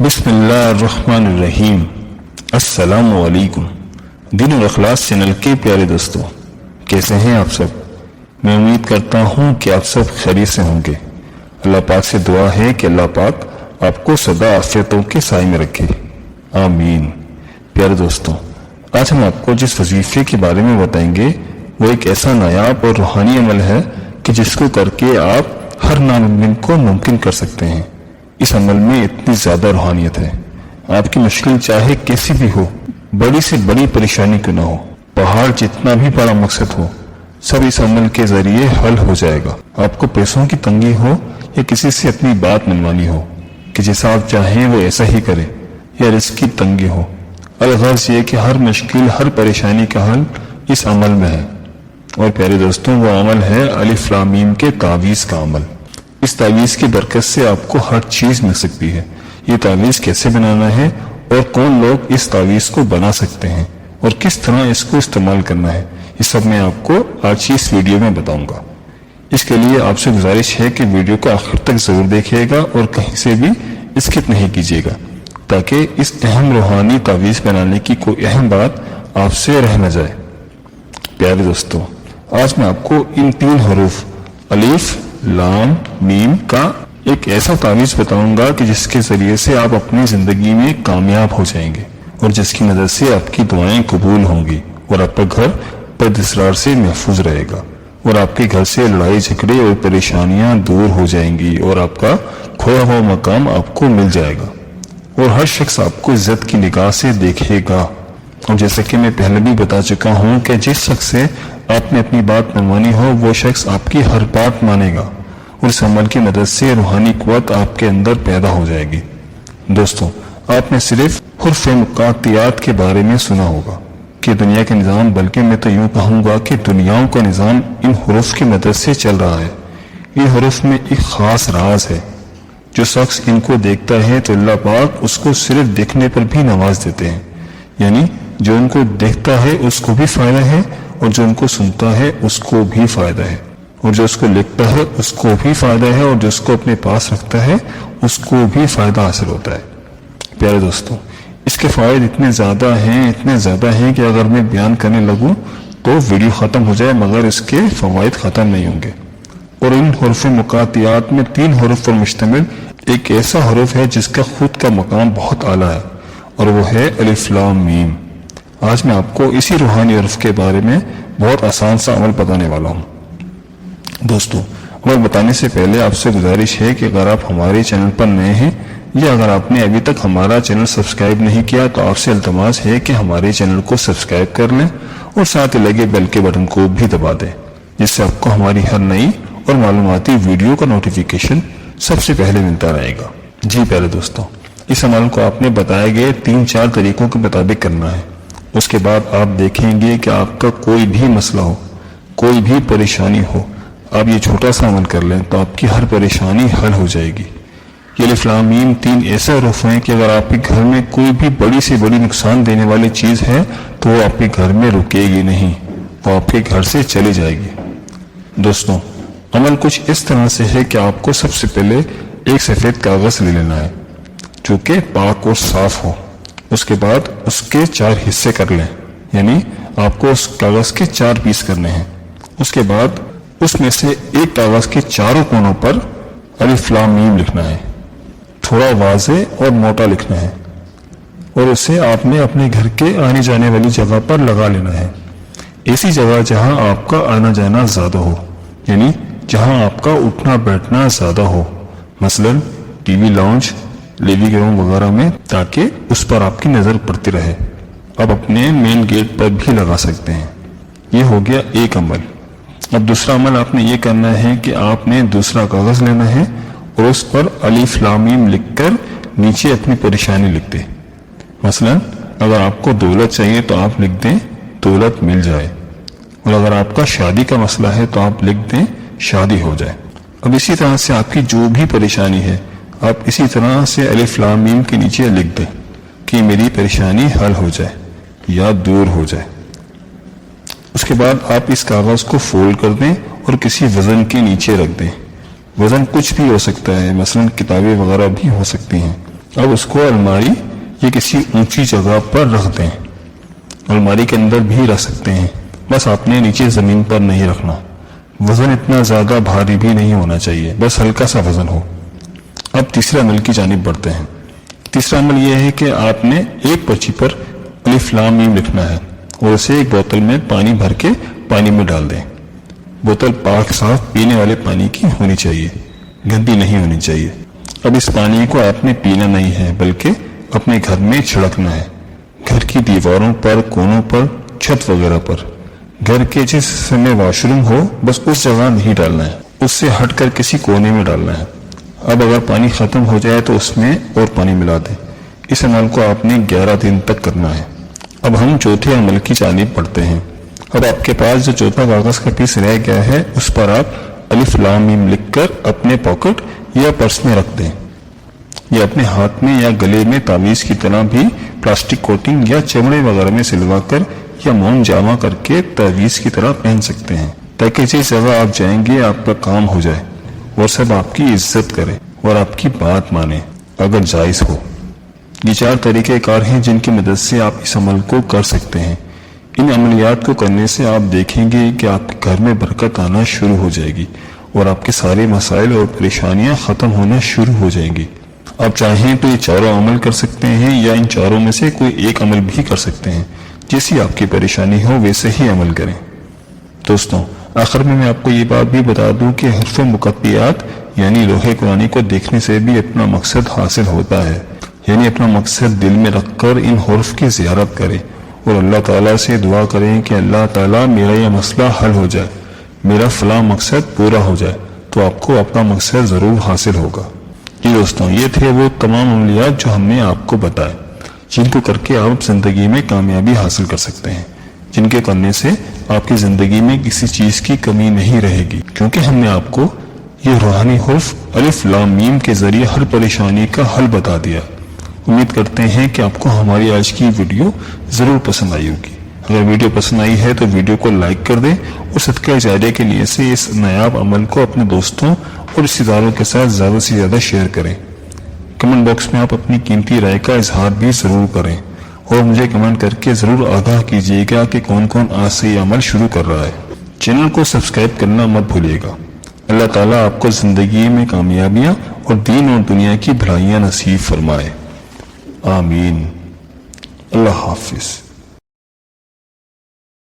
بسم اللہ الرحمن الرحیم۔ السلام علیکم۔ دین اور اخلاص چینل کے پیارے دوستو، کیسے ہیں آپ سب؟ میں امید کرتا ہوں کہ آپ سب خیریت سے ہوں گے۔ اللہ پاک سے دعا ہے کہ اللہ پاک آپ کو سدا عافیتوں کے سائے میں رکھے، آمین۔ پیارے دوستو، آج ہم آپ کو جس وظیفے کے بارے میں بتائیں گے وہ ایک ایسا نایاب اور روحانی عمل ہے کہ جس کو کر کے آپ ہر ناممکن کو ممکن کر سکتے ہیں۔ اس عمل میں اتنی زیادہ روحانیت ہے، آپ کی مشکل چاہے کیسی بھی ہو، بڑی سے بڑی پریشانی کیوں نہ ہو، پہاڑ جتنا بھی بڑا مقصد ہو، سب اس عمل کے ذریعے حل ہو جائے گا۔ آپ کو پیسوں کی تنگی ہو یا کسی سے اپنی بات منوانی ہو کہ جیسا آپ چاہیں وہ ایسا ہی کرے، یا رزق کی تنگی ہو، الغرض یہ کہ ہر مشکل، ہر پریشانی کا حل اس عمل میں ہے۔ اور پیارے دوستوں، وہ عمل ہے الف لام میم کے تعویذ کا عمل۔ اس تعویذ کی برکت سے آپ کو ہر چیز مل سکتی ہے۔ یہ تعویذ کیسے بنانا ہے اور کون لوگ اس تعویذ کو بنا سکتے ہیں اور کس طرح اس کو استعمال کرنا ہے، یہ سب میں آپ کو آج کی اس ویڈیو میں بتاؤں گا۔ اس کے لیے آپ سے گزارش ہے کہ ویڈیو کو آخر تک ضرور دیکھیے گا اور کہیں سے بھی اسکپ نہیں کیجیے گا، تاکہ اس اہم روحانی تعویذ بنانے کی کوئی اہم بات آپ سے رہ نہ جائے۔ پیارے دوستو، آج میں آپ کو ان 3 حروف الف لام میم کا ایک ایسا تعویذ بتاؤں گا کہ جس کے ذریعے سے آپ اپنی زندگی میں کامیاب ہو جائیں گے اور جس کی مدد سے آپ کی دعائیں قبول ہوں گی اور آپ کا گھر پردسرار سے محفوظ رہے گا اور آپ کے گھر سے لڑائی جھگڑے اور پریشانیاں دور ہو جائیں گی اور آپ کا کھویا ہوا مقام آپ کو مل جائے گا اور ہر شخص آپ کو عزت کی نگاہ سے دیکھے گا۔ اور جیسا کہ میں پہلے بھی بتا چکا ہوں کہ جس شخص سے آپ نے اپنی بات منوانی ہو وہ شخص آپ کی ہر بات مانے گا اور اس عمل کی مدد سے روحانی قوت آپ کے اندر پیدا ہو جائے گی۔ دوستوں، آپ نے صرف حرف مقاطعات کے بارے میں سنا ہوگا کہ دنیا کا نظام، بلکہ میں تو یوں کہوں گا کہ دنیاؤں کا نظام ان حروف کی مدد سے چل رہا ہے۔ ان حروف میں ایک خاص راز ہے۔ جو شخص ان کو دیکھتا ہے تو اللہ پاک اس کو صرف دیکھنے پر بھی نواز دیتے ہیں، یعنی جو ان کو دیکھتا ہے اس کو بھی فائدہ ہے اور جو ان کو سنتا ہے اس کو بھی فائدہ ہے، اور جو اس کو لکھتا ہے اس کو بھی فائدہ ہے، اور جو اس کو اپنے پاس رکھتا ہے اس کو بھی فائدہ حاصل ہوتا ہے۔ پیارے دوستوں، اس کے فوائد اتنے زیادہ ہیں کہ اگر میں بیان کرنے لگوں تو ویڈیو ختم ہو جائے مگر اس کے فوائد ختم نہیں ہوں گے۔ اور ان حروف مقاطعات میں 3 حروف پر مشتمل ایک ایسا حروف ہے جس کا خود کا مقام بہت اعلیٰ ہے، اور وہ ہے الف لام میم۔ آج میں آپ کو اسی روحانی حرف کے بارے میں بہت آسان سا عمل بتانے والا ہوں۔ دوستو، عمل بتانے سے پہلے آپ سے گزارش ہے کہ اگر آپ ہمارے چینل پر نئے ہیں یا اگر آپ نے ابھی تک ہمارا چینل سبسکرائب نہیں کیا تو آپ سے التماس ہے کہ ہمارے چینل کو سبسکرائب کر لیں اور ساتھ ہی لگے بیل کے بٹن کو بھی دبا دیں، جس سے آپ کو ہماری ہر نئی اور معلوماتی ویڈیو کا نوٹیفیکیشن سب سے پہلے ملتا رہے گا۔ جی پیارے دوستو، اس عمل کو آپ نے بتائے گئے 3-4 طریقوں کے مطابق کرنا ہے۔ اس کے بعد آپ دیکھیں گے کہ آپ کا کوئی بھی مسئلہ ہو، کوئی بھی پریشانی ہو، آپ یہ چھوٹا سا عمل کر لیں تو آپ کی ہر پریشانی حل ہو جائے گی۔ یہ الف لام میم 3 ایسے حروف ہیں کہ اگر آپ کے گھر میں کوئی بھی بڑی سے بڑی نقصان دینے والی چیز ہے تو وہ آپ کے گھر میں رکے گی نہیں، وہ آپ کے گھر سے چلی جائے گی۔ دوستوں، عمل کچھ اس طرح سے ہے کہ آپ کو سب سے پہلے ایک سفید کاغذ لے لینا ہے جو کہ پاک اور صاف ہو۔ اس کے بعد اس کے 4 حصے کر لیں، یعنی آپ کو اس کاغذ کے 4 پیس کرنے ہیں۔ اس کے بعد اس میں سے ایک کاغذ کے چاروں کونوں پر الف لام میم لکھنا ہے، تھوڑا واضح اور موٹا لکھنا ہے، اور اسے آپ نے اپنے گھر کے آنے جانے والی جگہ پر لگا لینا ہے، ایسی جگہ جہاں آپ کا آنا جانا زیادہ ہو، یعنی جہاں آپ کا اٹھنا بیٹھنا زیادہ ہو، مثلا T V lounge, living room وغیرہ میں، تاکہ اس پر آپ کی نظر پڑتی رہے۔ اب اپنے مین گیٹ پر بھی لگا سکتے ہیں۔ یہ ہو گیا ایک عمل۔ اب دوسرا عمل آپ نے یہ کرنا ہے کہ آپ نے دوسرا کاغذ لینا ہے اور اس پر الف لام میم لکھ کر نیچے اپنی پریشانی لکھ دیں۔ مثلا اگر آپ کو دولت چاہیے تو آپ لکھ دیں دولت مل جائے، اور اگر آپ کا شادی کا مسئلہ ہے تو آپ لکھ دیں شادی ہو جائے۔ اب اسی طرح سے آپ کی جو بھی پریشانی ہے آپ اسی طرح سے الف لام میم کے نیچے لکھ دیں کہ میری پریشانی حل ہو جائے یا دور ہو جائے۔ اس کے بعد آپ اس کاغذ کو فولڈ کر دیں اور کسی وزن کے نیچے رکھ دیں۔ وزن کچھ بھی ہو سکتا ہے، مثلا کتابیں وغیرہ بھی ہو سکتی ہیں، اب اس کو الماری یا کسی اونچی جگہ پر رکھ دیں. الماری کے اندر بھی رکھ سکتے ہیں، بس آپ نے نیچے زمین پر نہیں رکھنا. وزن اتنا زیادہ بھاری بھی نہیں ہونا چاہیے، بس ہلکا سا وزن ہو. اب تیسرے عمل کی جانب بڑھتے ہیں. تیسرا عمل یہ ہے کہ آپ نے ایک پرچی پر الف لام میم لکھنا ہے اور اسے ایک بوتل میں پانی بھر کے پانی میں ڈال دیں. بوتل پاک صاف پینے والے پانی کی ہونی چاہیے، گندی نہیں ہونی چاہیے. اب اس پانی کو آپ نے پینا نہیں ہے بلکہ اپنے گھر میں چھڑکنا ہے. گھر کی دیواروں پر، کونوں پر، چھت وغیرہ پر. گھر کے جس حصے میں واش روم ہو بس اس جگہ نہیں ڈالنا ہے، اس سے ہٹ کر کسی کونے میں ڈالنا ہے. اب اگر پانی ختم ہو جائے تو اس میں اور پانی ملا دیں. اس عمل کو آپ نے 11 دن تک کرنا ہے. اب ہم چوتھے عمل کی جانب بڑھتے ہیں. اب آپ کے پاس جو چوتھا کاغذ کا پیس رہ گیا ہے اس پر آپ الف لام میم لکھ کر اپنے پاکٹ یا پرس میں رکھ دیں، یا اپنے ہاتھ میں یا گلے میں تعویذ کی طرح بھی پلاسٹک کوٹنگ یا چمڑے وغیرہ میں سلوا کر یا موم جامع کر کے تعویذ کی طرح پہن سکتے ہیں، تاکہ جس جگہ آپ جائیں گے آپ کا کام ہو جائے اور سب آپ کی عزت کرے اور آپ کی بات مانے اگر جائز ہو. یہ 4 طریقہ کار ہیں جن کی مدد سے آپ اس عمل کو کر سکتے ہیں. ان عملیات کو کرنے سے آپ دیکھیں گے کہ آپ کے گھر میں برکت آنا شروع ہو جائے گی اور آپ کے سارے مسائل اور پریشانیاں ختم ہونا شروع ہو جائیں گی. آپ چاہیں تو یہ 4 عمل کر سکتے ہیں یا ان 4 میں سے کوئی ایک عمل بھی کر سکتے ہیں. جیسی آپ کی پریشانی ہو ویسے ہی عمل کریں. دوستوں، آخر میں آپ کو یہ بات بھی بتا دوں کہ حروف مقطعات یعنی لوح قرآنی کو دیکھنے سے بھی اپنا مقصد حاصل ہوتا ہے. یعنی اپنا مقصد دل میں رکھ کر ان حروف کی زیارت کریں اور اللہ تعالیٰ سے دعا کریں کہ اللہ تعالیٰ میرا یہ مسئلہ حل ہو جائے، میرا فلاں مقصد پورا ہو جائے، تو آپ کو اپنا مقصد ضرور حاصل ہوگا. جی دوستوں، یہ تھے وہ تمام عملیات جو ہم نے آپ کو بتائے، جن کو کر کے آپ زندگی میں کامیابی حاصل کر سکتے ہیں، جن کے کرنے سے آپ کی زندگی میں کسی چیز کی کمی نہیں رہے گی، کیونکہ ہم نے آپ کو یہ روحانی حرف الف لام میم کے ذریعے ہر پریشانی کا حل بتا دیا. امید کرتے ہیں کہ آپ کو ہماری آج کی ویڈیو ضرور پسند آئی ہوگی. اگر ویڈیو پسند آئی ہے تو ویڈیو کو لائک کر دیں اور صدقہ جاریہ کے لیے سے اس نایاب عمل کو اپنے دوستوں اور رشتہ داروں کے ساتھ زیادہ سے زیادہ شیئر کریں. کمنٹ باکس میں آپ اپنی قیمتی رائے کا اظہار بھی ضرور کریں اور مجھے کمنٹ کر کے ضرور آگاہ کیجیے گا کہ کون کون آج سے یہ عمل شروع کر رہا ہے. چینل کو سبسکرائب کرنا مت بھولیے گا. اللہ تعالیٰ آپ کو زندگی میں کامیابیاں اور دین اور دنیا کی بھلائیاں نصیب فرمائے. آمین. اللہ حافظ.